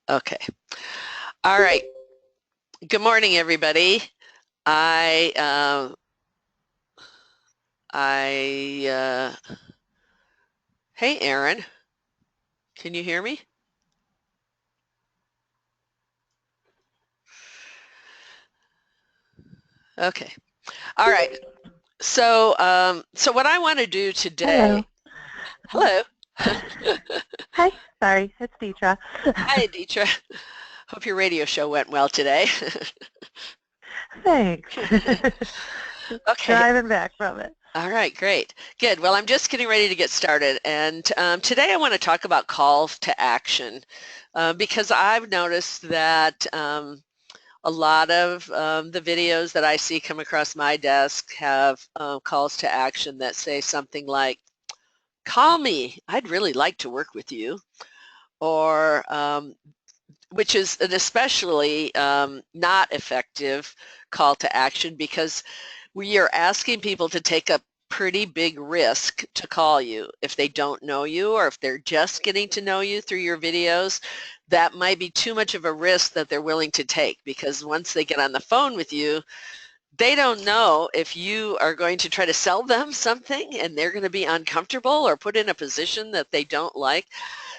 Okay. All right. Good morning, everybody. I, hey, Aaron, can you hear me? Okay. All right. So what I want to do Hello. today, hello. Hi. Sorry, it's Deetra. Hi, Deetra. Hope your radio show went well today. Thanks. Just Okay. driving back from it. All right, great. Good. Well, I'm just getting ready to get started. And today I want to talk about calls to action because I've noticed that a lot of the videos that I see come across my desk have calls to action that say something like, call me, I'd really like to work with you, or which is an especially not effective call to action because we are asking people to take a pretty big risk to call you if they don't know you or if they're just getting to know you through your videos. That might be too much of a risk that they're willing to take because once they get on the phone with you, they don't know if you are going to try to sell them something and they're going to be uncomfortable or put in a position that they don't like.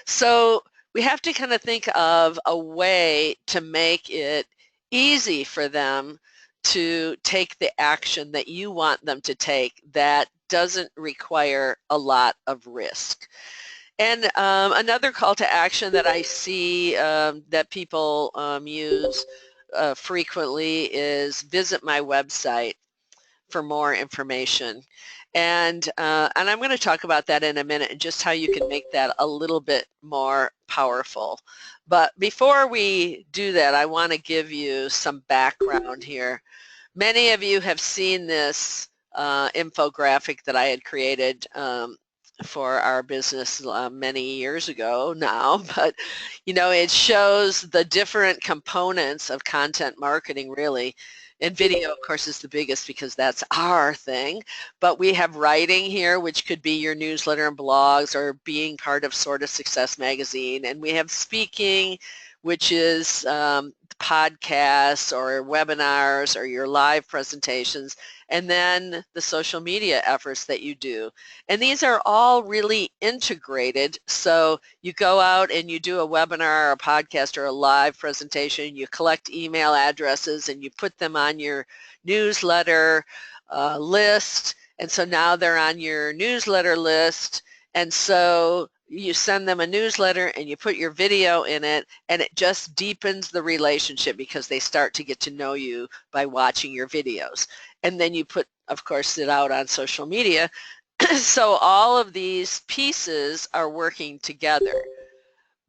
So we have to kind of think of a way to make it easy for them to take the action that you want them to take that doesn't require a lot of risk. And another call to action that I see that people use frequently is visit my website for more information. And I'm going to talk about that in a minute and just how you can make that a little bit more powerful. But before we do that, I want to give you some background here. Many of you have seen this infographic that I had created for our business many years ago now, but it shows the different components of content marketing really. And video, of course, is the biggest because that's our thing. But we have writing here, which could be your newsletter and blogs or being part of Sort of Success magazine. And we have speaking, which is podcasts or webinars or your live presentations, and then the social media efforts that you do. And these are all really integrated. So you go out and you do a webinar or a podcast or a live presentation, you collect email addresses and you put them on your newsletter list. And so now they're on your newsletter list. And so you send them a newsletter and you put your video in it, and it just deepens the relationship because they start to get to know you by watching your videos. And then you put, of course, it out on social media. So all of these pieces are working together.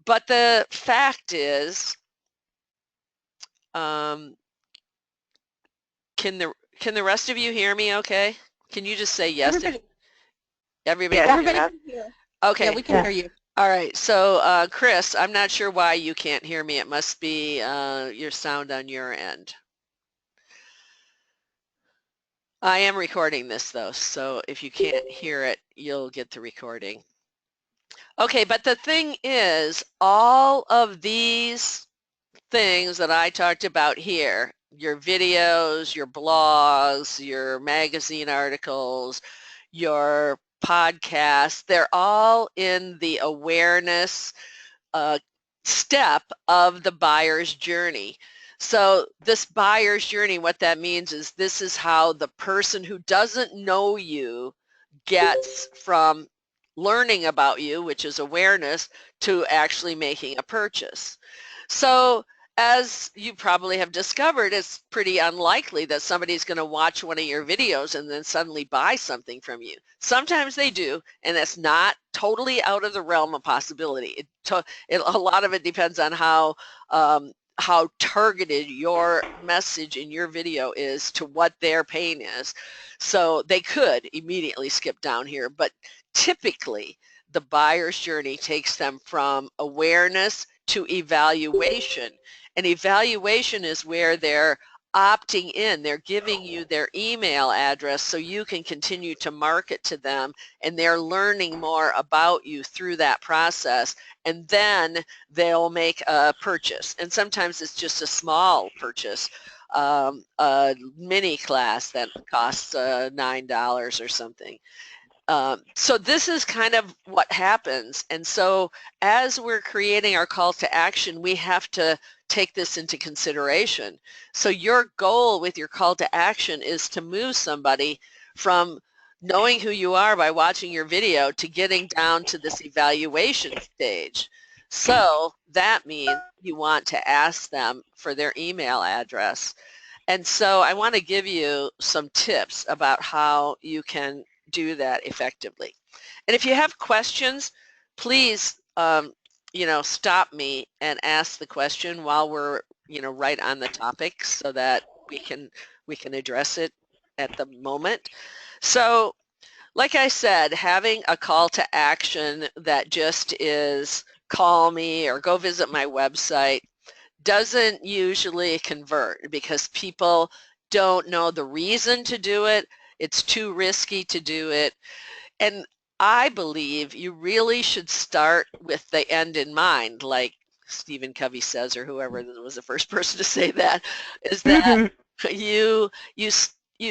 But the fact is, um, can the rest of you hear me okay? Can you just say yes if Everybody, everybody Yeah. can hear everybody me? can hear. Yeah, Okay. we can Yeah. hear you. All right. So Chris, I'm not sure why you can't hear me. It must be your sound on your end. I am recording this though, so if you can't hear it, you'll get the recording. Okay, but the thing is, all of these things that I talked about here, your videos, your blogs, your magazine articles, your podcasts, they're all in the awareness uh, step of the buyer's journey. So this buyer's journey, what that means is this is how the person who doesn't know you gets from learning about you, which is awareness, to actually making a purchase. So as you probably have discovered, it's pretty unlikely that somebody's going to watch one of your videos and then suddenly buy something from you. Sometimes they do, and that's not totally out of the realm of possibility. A lot of it depends on how targeted your message in your video is to what their pain is. So they could immediately skip down here, but typically the buyer's journey takes them from awareness to evaluation. And evaluation is where they're opting in. They're giving you their email address so you can continue to market to them, and they're learning more about you through that process, and then they'll make a purchase. And sometimes it's just a small purchase, a mini class that costs $9 or something. So this is kind of what happens. And so as we're creating our call to action, we have to take this into consideration. So your goal with your call to action is to move somebody from knowing who you are by watching your video to getting down to this evaluation stage. So that means you want to ask them for their email address. And so I want to give you some tips about how you can do that effectively. And if you have questions, please, stop me and ask the question while we're, right on the topic, so that we can address it at the moment. So, like I said, having a call to action that just is call me or go visit my website doesn't usually convert because people don't know the reason to do it. It's too risky to do it. And I believe you really should start with the end in mind, like Stephen Covey says, or whoever was the first person to say that, is that you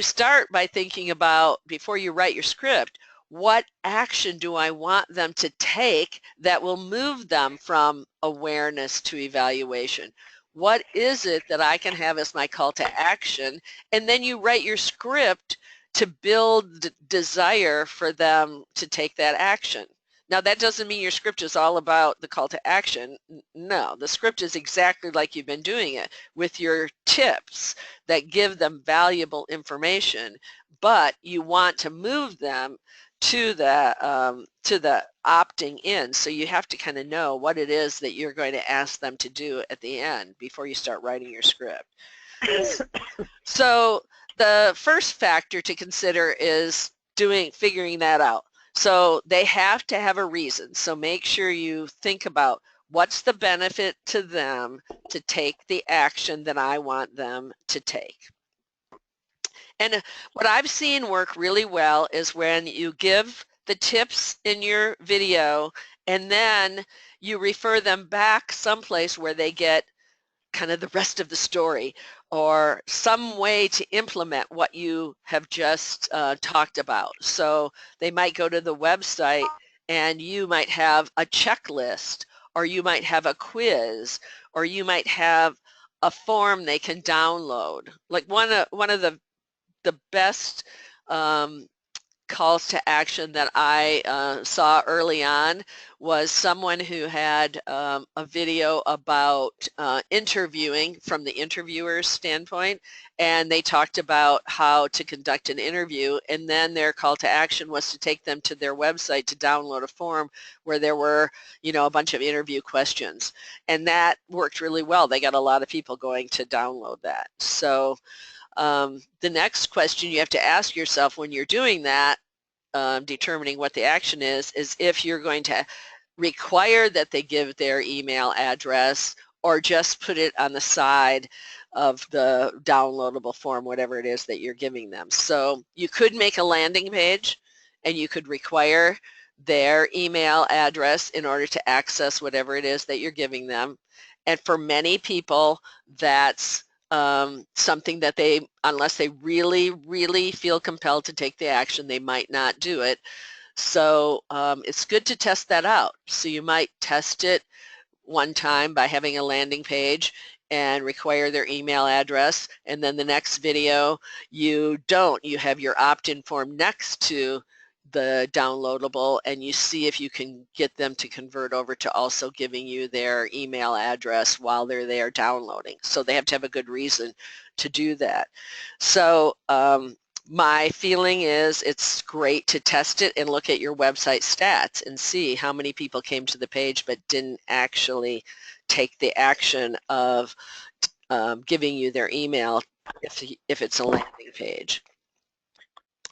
start by thinking about, before you write your script, what action do I want them to take that will move them from awareness to evaluation? What is it that I can have as my call to action? And then you write your script to build desire for them to take that action. Now, that doesn't mean your script is all about the call to action. No, the script is exactly like you've been doing it, with your tips that give them valuable information, but you want to move them to the opting in. So you have to kind of know what it is that you're going to ask them to do at the end before you start writing your script. So the first factor to consider is figuring that out. So they have to have a reason. So make sure you think about what's the benefit to them to take the action that I want them to take. And what I've seen work really well is when you give the tips in your video and then you refer them back someplace where they get kind of the rest of the story, or some way to implement what you have just talked about. So they might go to the website and you might have a checklist, or you might have a quiz, or you might have a form they can download. Like one of the best calls to action that I saw early on was someone who had a video about interviewing from the interviewer's standpoint, and they talked about how to conduct an interview, and then their call to action was to take them to their website to download a form where there were, a bunch of interview questions, and that worked really well. They got a lot of people going to download that. So the next question you have to ask yourself when you're doing that, determining what the action is if you're going to require that they give their email address, or just put it on the side of the downloadable form, whatever it is that you're giving them. So you could make a landing page and you could require their email address in order to access whatever it is that you're giving them. And for many people, that's something that unless they really, really feel compelled to take the action, they might not do it. So it's good to test that out. So you might test it one time by having a landing page and require their email address, and then the next video you don't. You have your opt-in form next to the downloadable, and you see if you can get them to convert over to also giving you their email address while they're there downloading. So they have to have a good reason to do that. So my feeling is it's great to test it and look at your website stats and see how many people came to the page but didn't actually take the action of giving you their email if it's a landing page.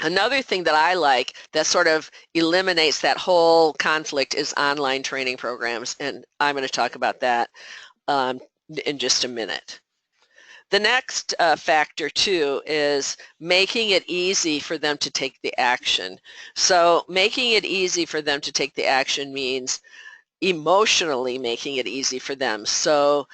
Another thing that I like that sort of eliminates that whole conflict is online training programs, and I'm going to talk about that in just a minute. The next factor too is making it easy for them to take the action. So making it easy for them to take the action means emotionally making it easy for them. So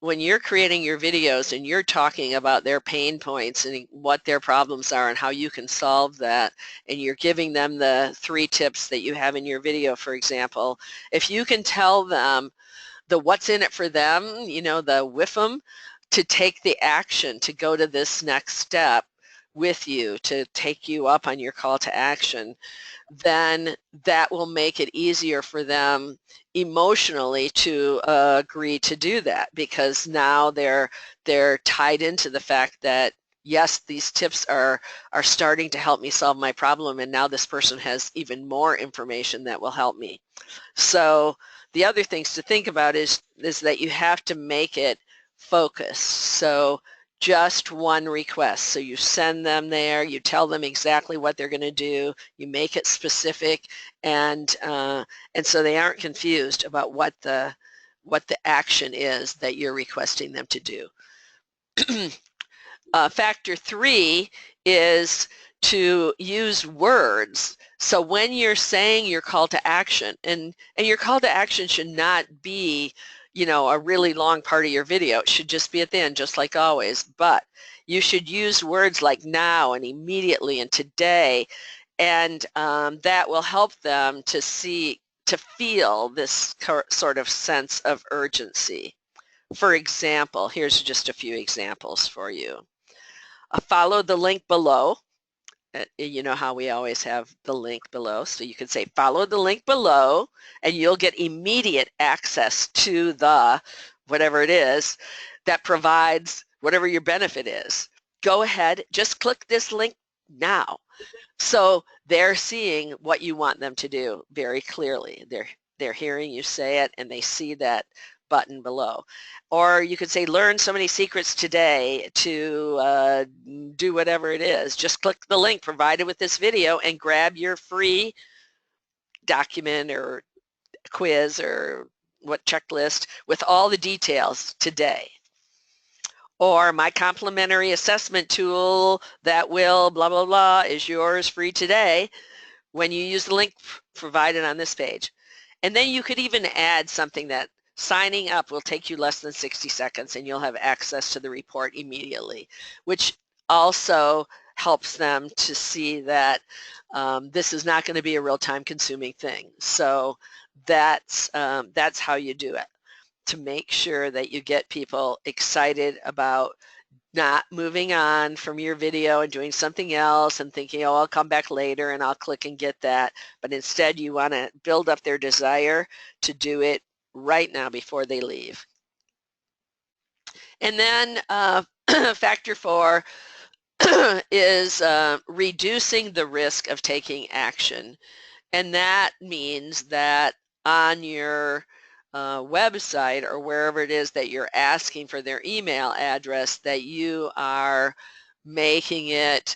when you're creating your videos and you're talking about their pain points and what their problems are and how you can solve that, and you're giving them the 3 tips that you have in your video, for example, if you can tell them the what's in it for them, the WIFM, to take the action, to go to this next step with you, to take you up on your call to action, then that will make it easier for them emotionally to agree to do that, because now they're tied into the fact that, yes, these tips are starting to help me solve my problem, and now this person has even more information that will help me. So the other things to think about is that you have to make it focused. So just one request. So you send them there, you tell them exactly what they're going to do, you make it specific, and so they aren't confused about what the action is that you're requesting them to do. Factor 3 is to use words. So when you're saying your call to action, and your call to action should not be, a really long part of your video. It should just be at the end, just like always. But you should use words like now and immediately and today, and that will help them to feel this sort of sense of urgency. For example, here's just a few examples for you. Follow the link below. You know how we always have the link below, so you can say follow the link below and you'll get immediate access to the whatever it is that provides whatever your benefit is. Go ahead, just click this link now. So they're seeing what you want them to do very clearly. They're hearing you say it, and they see that button below. Or you could say, learn so many secrets today to do whatever it is. Just click the link provided with this video and grab your free document or quiz or checklist with all the details today. Or my complimentary assessment tool that will blah, blah, blah is yours free today when you use the link provided on this page. And then you could even add something that signing up will take you less than 60 seconds and you'll have access to the report immediately, which also helps them to see that this is not going to be a real time consuming thing. So that's how you do it, to make sure that you get people excited about not moving on from your video and doing something else and thinking, oh, I'll come back later and I'll click and get that. But instead you want to build up their desire to do it right now before they leave. And then factor 4 is reducing the risk of taking action. And that means that on your website or wherever it is that you're asking for their email address, that you are making it,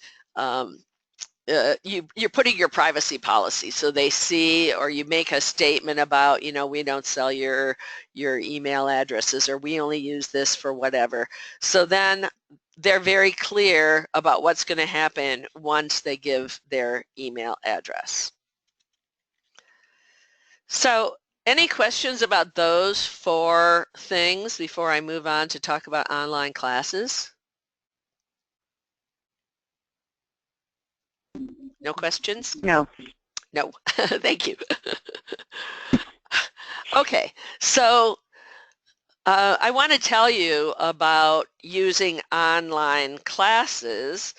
you're putting your privacy policy, so they see, or you make a statement about, we don't sell your email addresses, or we only use this for whatever. So then they're very clear about what's going to happen once they give their email address. So any questions about those 4 things before I move on to talk about online classes? No questions? No. No. Thank you. Okay, so I want to tell you about using online classes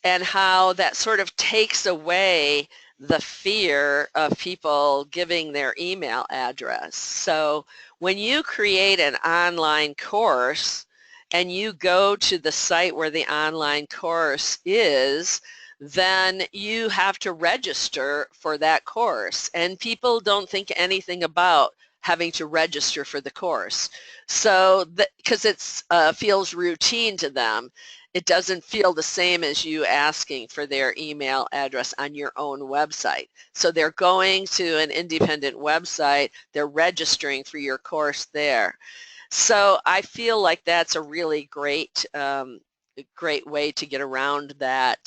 and how that sort of takes away the fear of people giving their email address. So when you create an online course and you go to the site where the online course is, then you have to register for that course. And people don't think anything about having to register for the course. So because it feels routine to them. it doesn't feel the same as you asking for their email address on your own website. So they're going to an independent website, they're registering for your course there. So I feel like that's a really great great way to get around that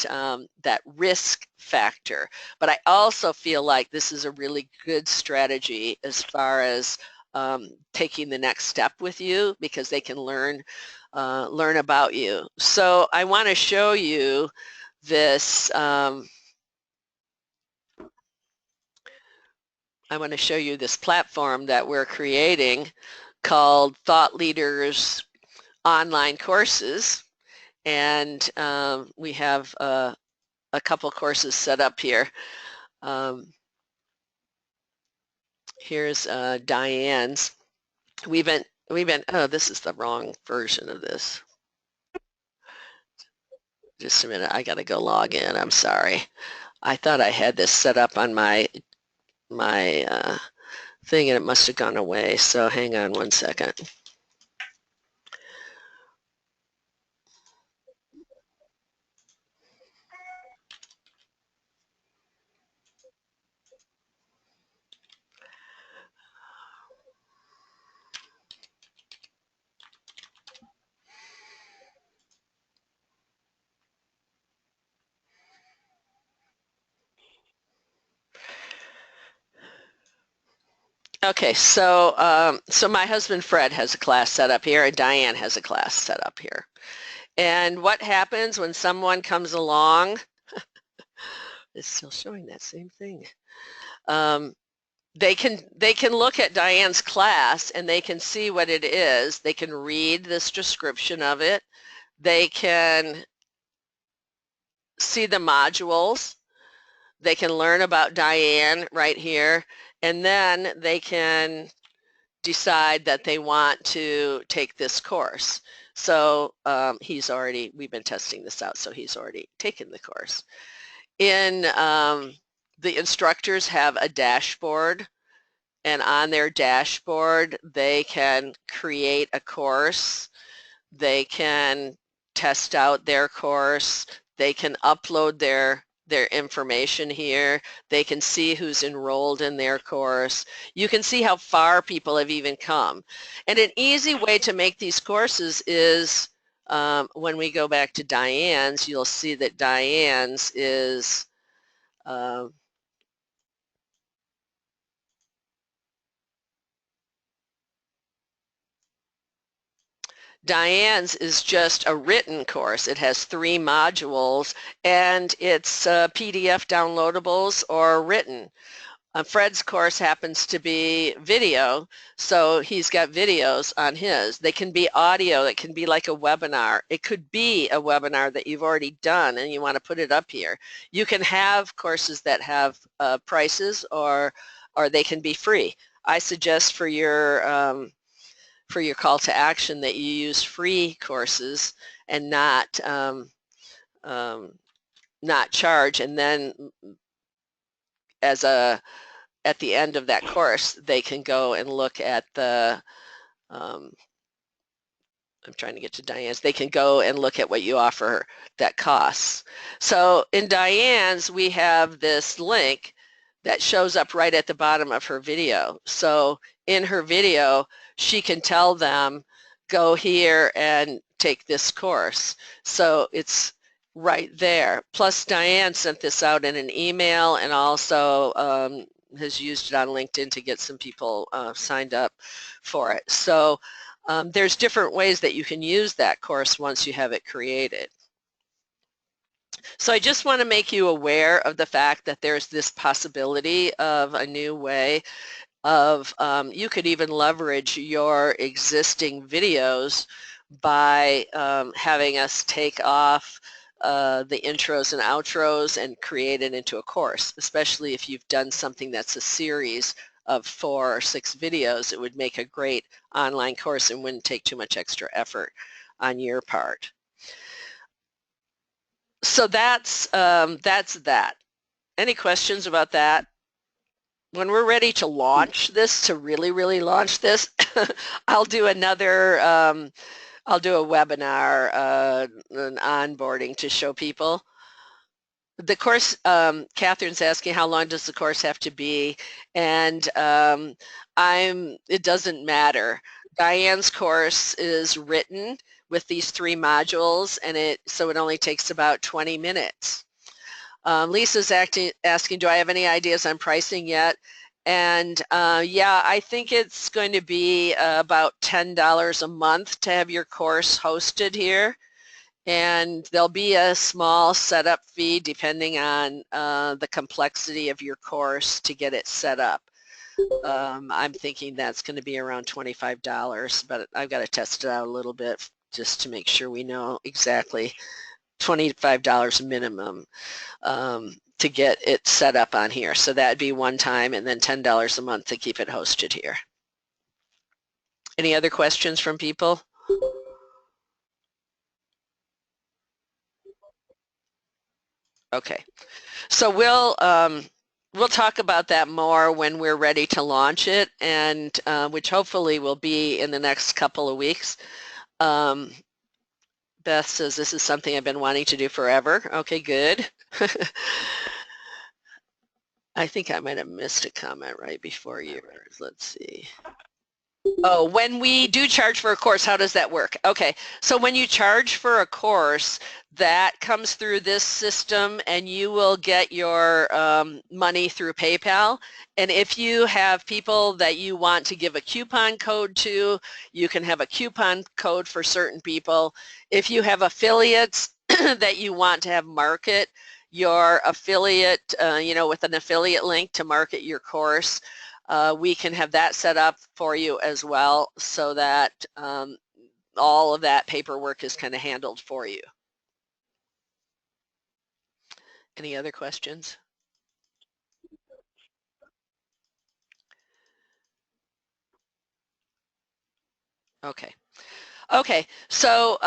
that risk factor. But I also feel like this is a really good strategy as far as taking the next step with you, because they can learn about you. So I want to show you this. I want to show you this platform that we're creating called Thought Leaders Online Courses, and we have a couple courses set up here. Here's Diane's. We've been, oh, this is the wrong version of this. Just a minute, I gotta go log in, I'm sorry. I thought I had this set up on my thing and it must have gone away, so hang on one second. Okay, so so my husband Fred has a class set up here and Diane has a class set up here. And what happens when someone comes along? It's still showing that same thing. They can look at Diane's class and they can see what it is. They can read this description of it. They can see the modules. They can learn about Diane right here, and then they can decide that they want to take this course. So we've been testing this out, so he's already taken the course. The instructors have a dashboard, and on their dashboard they can create a course. They can test out their course. They can upload their information here. They can see who's enrolled in their course. You can see how far people have even come. And an easy way to make these courses is when we go back to Diane's, you'll see that Diane's is Diane's is just a written course. It has 3 modules and it's PDF downloadables or written. Fred's course happens to be video, so he's got videos on his. They can be audio, it can be like a webinar. It could be a webinar that you've already done and you want to put it up here. You can have courses that have prices, or they can be free. I suggest for your call to action that you use free courses and not charge, and then at the end of that course they can go and look at the I'm trying to get to Diane's. They can go and look at what you offer that costs. So in Diane's we have this link that shows up right at the bottom of her video. So in her video she can tell them, go here and take this course. So it's right there. Plus Diane sent this out in an email and also has used it on LinkedIn to get some people signed up for it. So there's different ways that you can use that course once you have it created. So I just want to make you aware of the fact that there's this possibility of a new way of you could even leverage your existing videos by having us take off the intros and outros and create it into a course, especially if you've done something that's a series of 4 or 6 videos. It would make a great online course and wouldn't take too much extra effort on your part. So that's that. Any questions about that? When we're ready to launch this, to really launch this, I'll do another I'll do a webinar, an onboarding to show people. The course, Catherine's asking how long does the course have to be, and it doesn't matter. Diane's course is written with these 3 modules, and so it only takes about 20 minutes. Lisa's asking, do I have any ideas on pricing yet? And yeah, I think it's going to be about $10 a month to have your course hosted here. And there'll be a small setup fee depending on the complexity of your course to get it set up. I'm thinking that's going to be around $25, but I've got to test it out a little bit just to make sure we know exactly. $25 minimum to get it set up on here. So that'd be one time, and then $10 a month to keep it hosted here. Any other questions from people? Okay, so we'll talk about that more when we're ready to launch it, and which hopefully will be in the next couple of weeks. Beth says this is something I've been wanting to do forever. Okay, good. I think I might have missed a comment right before yours. Let's see. Oh, when we do charge for a course, how does that work? Okay, so when you charge for a course, that comes through this system, and you will get your money through PayPal. And if you have people that you want to give a coupon code to, you can have a coupon code for certain people. If you have affiliates that you want to have market your affiliate, with an affiliate link to market your course, we can have that set up for you as well, so that all of that paperwork is kind of handled for you. Any other questions? Okay, so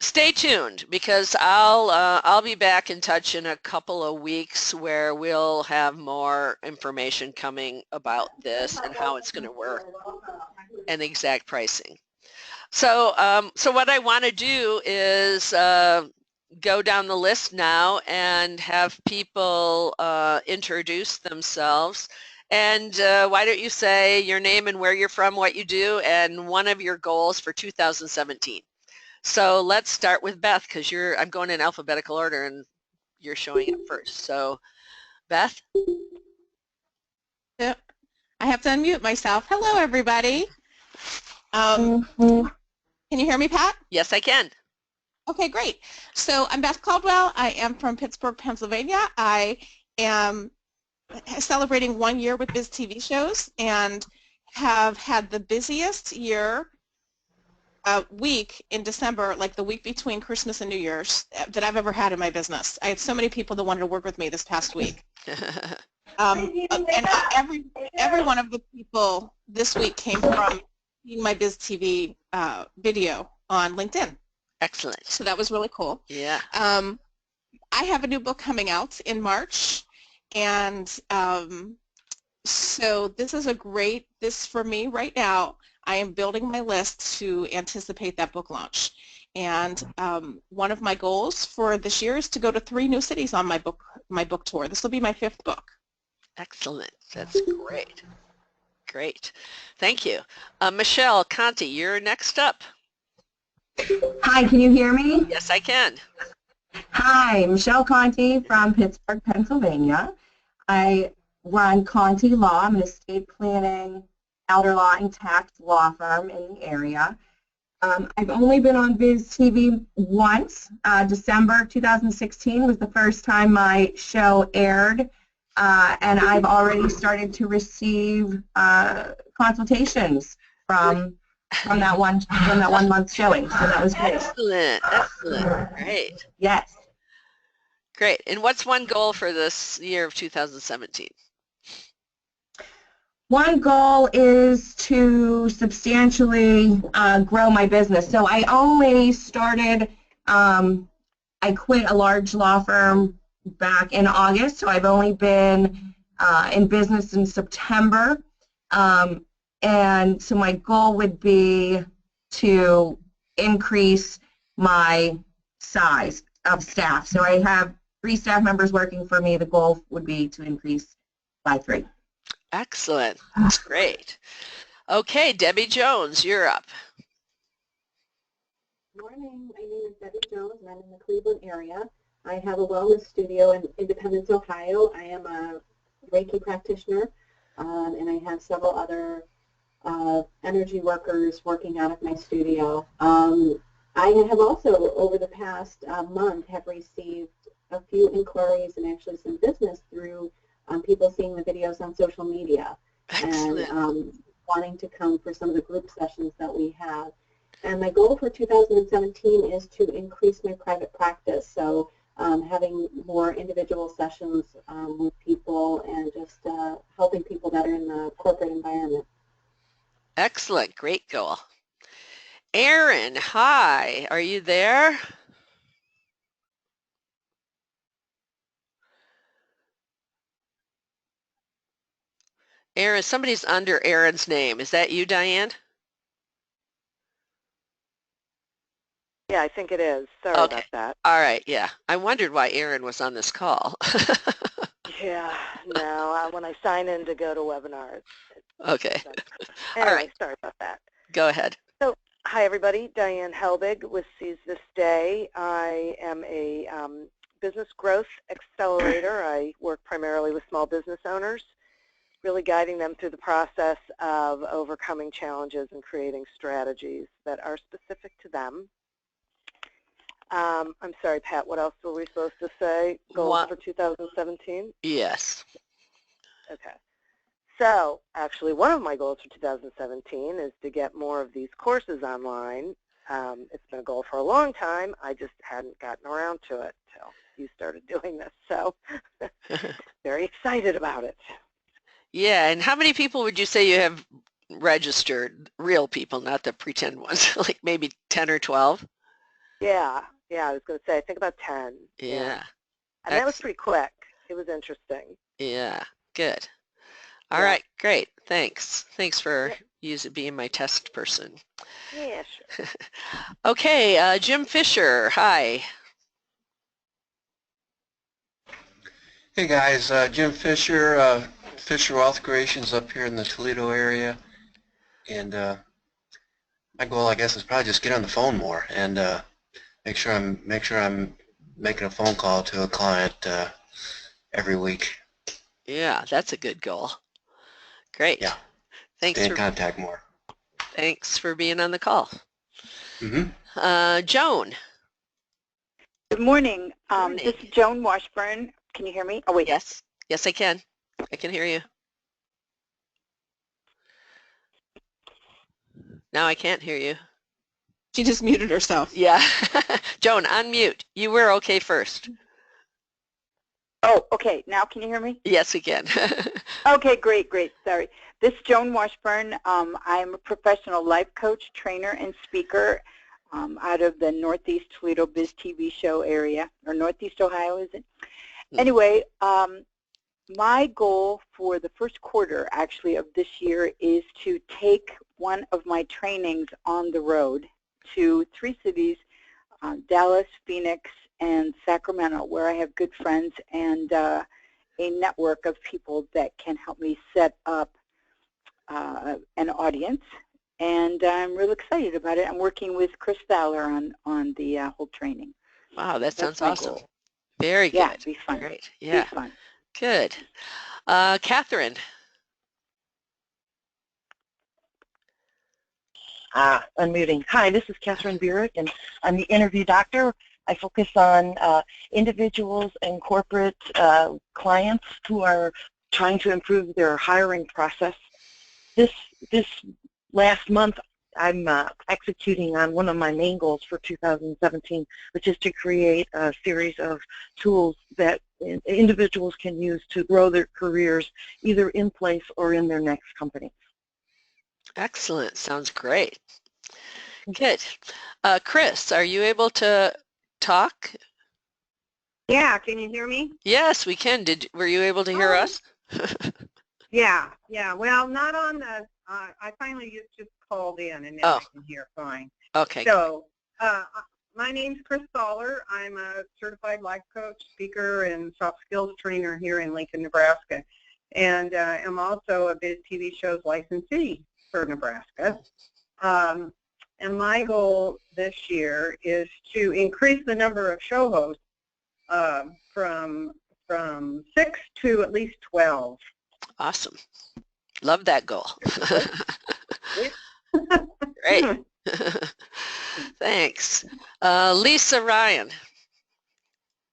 stay tuned, because I'll be back in touch in a couple of weeks where we'll have more information coming about this and how it's going to work and exact pricing. So so what I want to do is go down the list now and have people introduce themselves. And why don't you say your name and where you're from, what you do, and one of your goals for 2017. So let's start with Beth, because I'm going in alphabetical order and you're showing up first. So Beth? Yep. I have to unmute myself. Hello, everybody. Can you hear me, Pat? Yes, I can. Okay, great. So I'm Beth Caldwell. I am from Pittsburgh, Pennsylvania. I am celebrating 1 year with Biz TV shows and have had the busiest week in December, like the week between Christmas and New Year's, that I've ever had in my business. I had so many people that wanted to work with me this past week. And every one of the people this week came from seeing my Biz TV video on LinkedIn. Excellent. So that was really cool. Yeah. I have a new book coming out in March, and so this is this for me right now. I am building my list to anticipate that book launch. And one of my goals for this year is to go to 3 new cities on my book tour. This will be my 5th book. Excellent. That's great. Great. Thank you. Michelle Conti, you're next up. Hi, can you hear me? Yes, I can. Hi, Michelle Conti from Pittsburgh, Pennsylvania. I run Conti Law. I'm an estate planning, elder law, and tax law firm in the area. I've only been on Biz TV once. December 2016 was the first time my show aired, and I've already started to receive consultations from that 1 month showing. So that was great. Excellent. Excellent. Great. Yes. Great. And what's one goal for this year of 2017? One goal is to substantially grow my business. So I only started, I quit a large law firm back in August, so I've only been in business in September. And so my goal would be to increase my size of staff. So I have 3 staff members working for me. The goal would be to increase by 3. Excellent. That's great. Okay, Debbie Jones, you're up. Good morning. My name is Debbie Jones, and I'm in the Cleveland area. I have a wellness studio in Independence, Ohio. I am a Reiki practitioner, and I have several other energy workers working out of my studio. I have also, over the past month, have received a few inquiries and actually some business through people seeing the videos on social media. Excellent. And wanting to come for some of the group sessions that we have. And my goal for 2017 is to increase my private practice. So having more individual sessions with people and just helping people that are in the corporate environment. Excellent. Great goal. Erin, hi. Are you there? Erin, somebody's under Erin's name. Is that you, Diane? Yeah, I think it is. Sorry Okay. about that. All right. Yeah. I wondered why Erin was on this call. Yeah, no, when I sign in to go to webinars. Okay. Anyway, All right. sorry about that. Go ahead. So, hi everybody, Diane Helbig with Seize This Day. I am a business growth accelerator. I work primarily with small business owners, really guiding them through the process of overcoming challenges and creating strategies that are specific to them. I'm sorry, Pat, what else were we supposed to say? Goals for 2017? Yes. Okay. So, actually, one of my goals for 2017 is to get more of these courses online. It's been a goal for a long time. I just hadn't gotten around to it till you started doing this. So, very excited about it. Yeah. And how many people would you say you have registered? Real people, not the pretend ones, like maybe 10 or 12? Yeah, I was going to say, I think about 10. Yeah. And that was pretty quick. It was interesting. Yeah. Good. All right. Great. Thanks. Thanks for being my test person. Yeah, sure. Okay. Jim Fisher. Hi. Hey guys, Jim Fisher, Fisher Wealth Creations up here in the Toledo area, and my goal, I guess, is probably just get on the phone more and make sure I'm making a phone call to a client every week. Yeah, that's a good goal. Great. Yeah. Thanks Stay in contact more. Thanks for being on the call. Mm-hmm. Joan. Good morning. This is Joan Washburn. Can you hear me? Oh, wait. Yes. Yes, I can. I can hear you. Now I can't hear you. She just muted herself. Yeah. Joan, unmute. You were okay first. Oh, okay. Now can you hear me? Yes, we can. Okay, great. Sorry. This is Joan Washburn. I'm a professional life coach, trainer, and speaker out of the Northeast Toledo Biz TV show area, or Northeast Ohio, is it? Anyway, my goal for the first quarter, actually, of this year is to take one of my trainings on the road to 3 cities, Dallas, Phoenix, and Sacramento, where I have good friends and a network of people that can help me set up an audience. And I'm really excited about it. I'm working with Chris Fowler on the whole training. Wow, that sounds That's my awesome. goal. Very good. Yeah, it'd be fun. Great. Yeah. Be fun. Good. Catherine. Unmuting. Hi, this is Catherine Burek, and I'm the interview doctor. I focus on individuals and corporate clients who are trying to improve their hiring process. This last month, I'm executing on one of my main goals for 2017, which is to create a series of tools that individuals can use to grow their careers either in place or in their next company. Excellent. Sounds great. Good. Chris, are you able to talk? Yeah, can you hear me? Yes, we can. Were you able to hear us? Yeah. Well, not on the, I finally just called in and now I can hear fine. Okay. So, my name's Chris Soller. I'm a certified life coach, speaker, and soft skills trainer here in Lincoln, Nebraska. And I'm also a Biz TV Show's licensee for Nebraska. And my goal this year is to increase the number of show hosts from 6 to at least 12. Awesome. Love that goal. Great. Thanks. Lisa Ryan.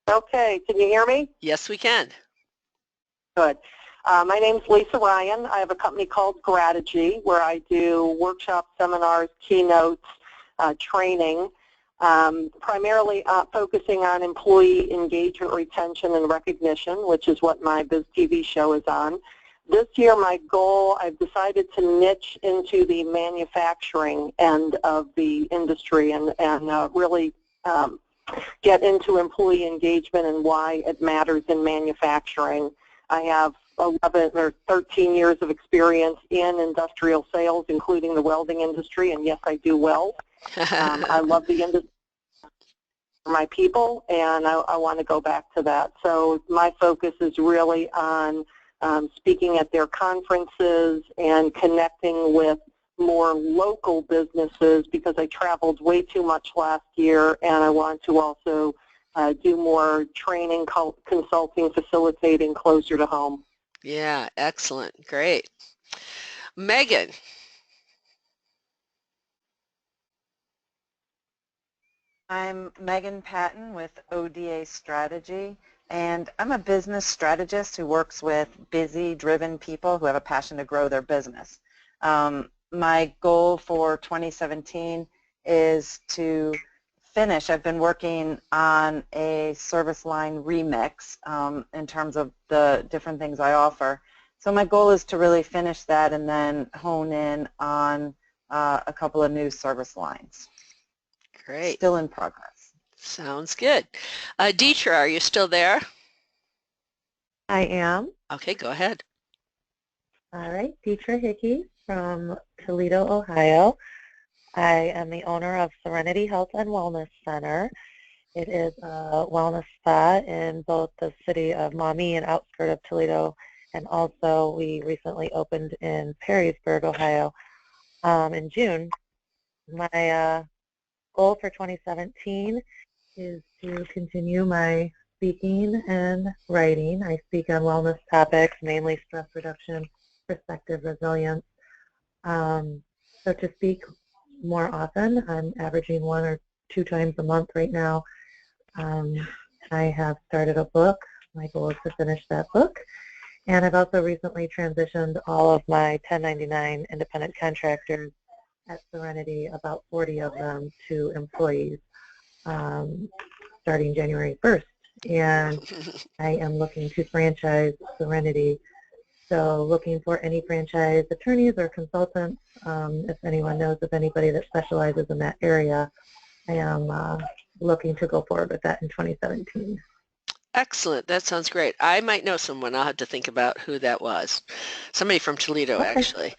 Okay, can you hear me? Yes, we can. Good. My name's Lisa Ryan. I have a company called Grategy where I do workshops, seminars, keynotes, training, primarily focusing on employee engagement, retention, and recognition, which is what my Biz TV show is on. This year, my goal, I've decided to niche into the manufacturing end of the industry and really get into employee engagement and why it matters in manufacturing. I have 11 or 13 years of experience in industrial sales, including the welding industry, and yes, I do weld. I love the industry for my people, and I want to go back to that. So my focus is really on speaking at their conferences and connecting with more local businesses because I traveled way too much last year, and I want to also do more training, consulting, facilitating closer to home. Yeah, excellent. Great. Megan. I'm Megan Patton with ODA Strategy, and I'm a business strategist who works with busy, driven people who have a passion to grow their business. My goal for 2017 is to finish. I've been working on a service line remix in terms of the different things I offer. So my goal is to really finish that and then hone in on a couple of new service lines. Great. Still in progress. Sounds good. Deetra, are you still there? I am. Okay, go ahead. All right, Deetra Hickey from Toledo, Ohio. I am the owner of Serenity Health and Wellness Center. It is a wellness spa in both the city of Maumee and outskirts of Toledo, and also we recently opened in Perrysburg, Ohio in June. My goal for 2017 is to continue my speaking and writing. I speak on wellness topics, mainly stress reduction, perspective, resilience. So to speak more often, I'm averaging 1 or 2 times a month right now. I have started a book. My goal is to finish that book. And I've also recently transitioned all of my 1099 independent contractors at Serenity, about 40 of them, to employees starting January 1st. And I am looking to franchise Serenity. So looking for any franchise attorneys or consultants, if anyone knows of anybody that specializes in that area, I am looking to go forward with that in 2017. Excellent. That sounds great. I might know someone. I'll have to think about who that was. Somebody from Toledo, actually.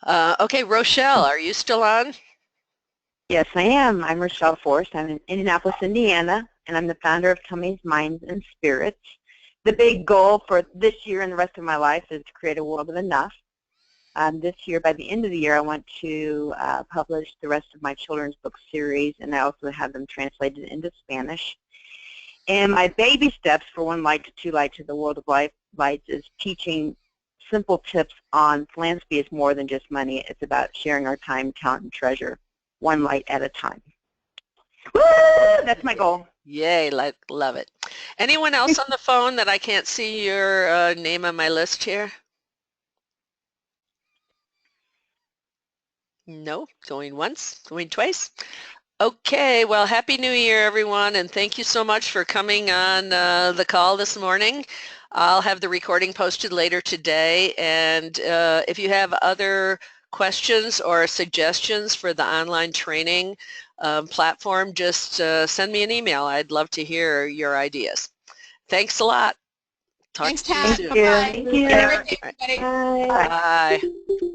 Okay, Rochelle, are you still on? Yes, I am. I'm Rochelle Forrest. I'm in Indianapolis, Indiana, and I'm the founder of Tummy's Minds and Spirits. The big goal for this year and the rest of my life is to create a world of enough. This year, by the end of the year, I want to publish the rest of my children's book series, and I also have them translated into Spanish. And my baby steps for One Light to Two Light to the World of Lights is teaching simple tips on philanthropy is more than just money. It's about sharing our time, talent, and treasure, one light at a time. Woo! That's my goal. Yay, love it. Anyone else on the phone that I can't see your name on my list here? No, going once, going twice. Okay, well, Happy New Year, everyone, and thank you so much for coming on the call this morning. I'll have the recording posted later today, and if you have other questions or suggestions for the online training platform, just send me an email. I'd love to hear your ideas. Thanks a lot. Talk Thanks, to you Pat. soon. Bye-bye. Thank you. Have a great day, everybody. Bye. Bye.